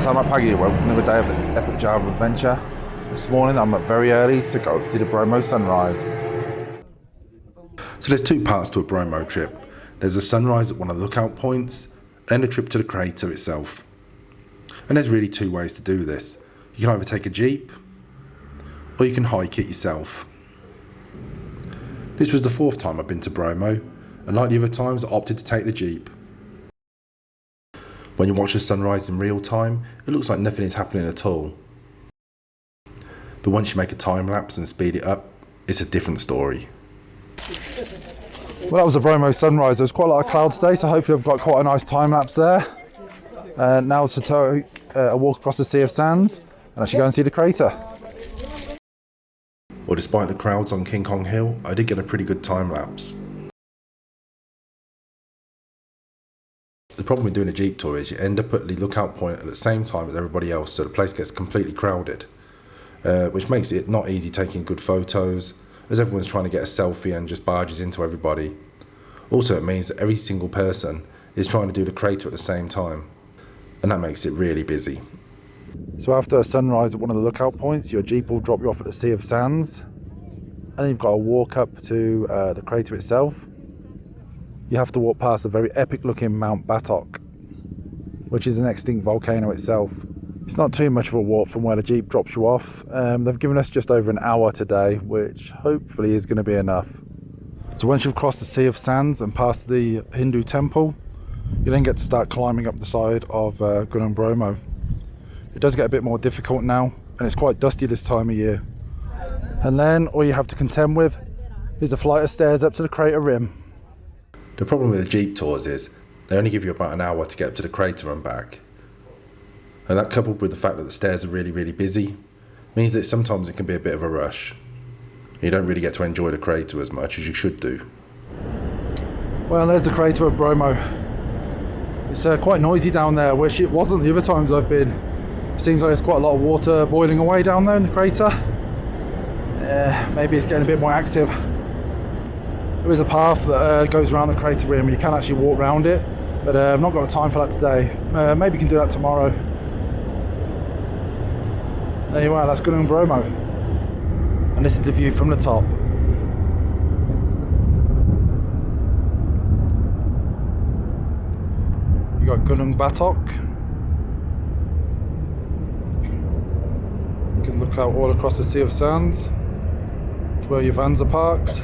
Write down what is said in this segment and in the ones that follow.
I'm at Paggy. Welcome to another day of an epic Java adventure. This morning I'm up very early to go see the Bromo sunrise. So there's two parts to a Bromo trip. There's a sunrise at one of the lookout points, and a trip to the crater itself. And there's really two ways to do this. You can either take a jeep, or you can hike it yourself. This was the fourth time I've been to Bromo, and like the other times I opted to take the jeep. When you watch the sunrise in real time, it looks like nothing is happening at all. But once you make a time lapse and speed it up, it's a different story. Well, that was the Bromo sunrise. There's quite a lot of clouds today, so hopefully I've got quite a nice time lapse there. Now to take a walk across the Sea of Sands and actually go and see the crater. Well, despite the crowds on King Kong Hill, I did get a pretty good time lapse. The problem with doing a jeep tour is you end up at the lookout point at the same time as everybody else, so the place gets completely crowded, which makes it not easy taking good photos, as everyone's trying to get a selfie and just barges into everybody. Also, it means that every single person is trying to do the crater at the same time, and that makes it really busy. So after a sunrise at one of the lookout points, your jeep will drop you off at the Sea of Sands, and then you've got to walk up to the crater itself. You have to walk past a very epic looking Mount Batok, which is an extinct volcano itself. It's not too much of a walk from where the jeep drops you off. They've given us just over an hour today, which hopefully is going to be enough. So once you've crossed the Sea of Sands and past the Hindu temple, you then get to start climbing up the side of Gunung Bromo. It does get a bit more difficult now, and it's quite dusty this time of year. And then all you have to contend with is a flight of stairs up to the crater rim. The problem with the jeep tours is they only give you about an hour to get up to the crater and back. And that, coupled with the fact that the stairs are really busy, means that sometimes it can be a bit of a rush. You don't really get to enjoy the crater as much as you should do. Well, there's the crater of Bromo. It's quite noisy down there, which it wasn't the other times I've been. It seems like there's quite a lot of water boiling away down there in the crater. Maybe it's getting a bit more active. There is a path that goes around the crater rim. You can actually walk around it, but I've not got the time for that today. Maybe you can do that tomorrow. There you are, that's Gunung Bromo. And this is the view from the top. You got Gunung Batok. You can look out all across the Sea of Sands to where your vans are parked.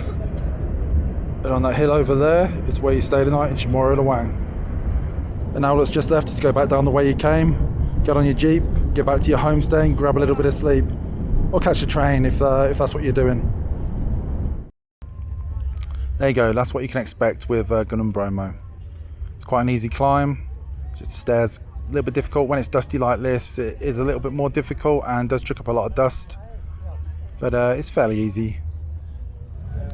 And on that hill over there is where you stay the night in Chamorro Lawang. And now what's just left is to go back down the way you came, get on your jeep, get back to your homestay and grab a little bit of sleep. Or catch a train if that's what you're doing. There you go, that's what you can expect with Gunung Bromo. It's quite an easy climb, just the stairs a little bit difficult. When it's dusty like this, it is a little bit more difficult and does trick up a lot of dust. But it's fairly easy.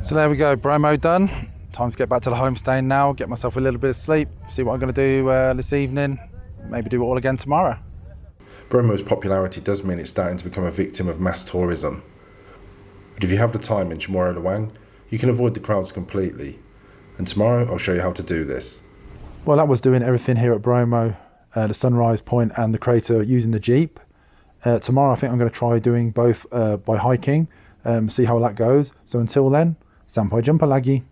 So there we go, Bromo done. Time to get back to the homestay now, get myself a little bit of sleep, see what I'm going to do this evening, maybe do it all again tomorrow. Bromo's popularity does mean it's starting to become a victim of mass tourism. But if you have the time in Chamorro Lawang, you can avoid the crowds completely. And tomorrow I'll show you how to do this. Well, that was doing everything here at Bromo, the sunrise point and the crater using the jeep. Tomorrow I think I'm going to try doing both by hiking, see how that goes. So until then, sampai jumpa lagi.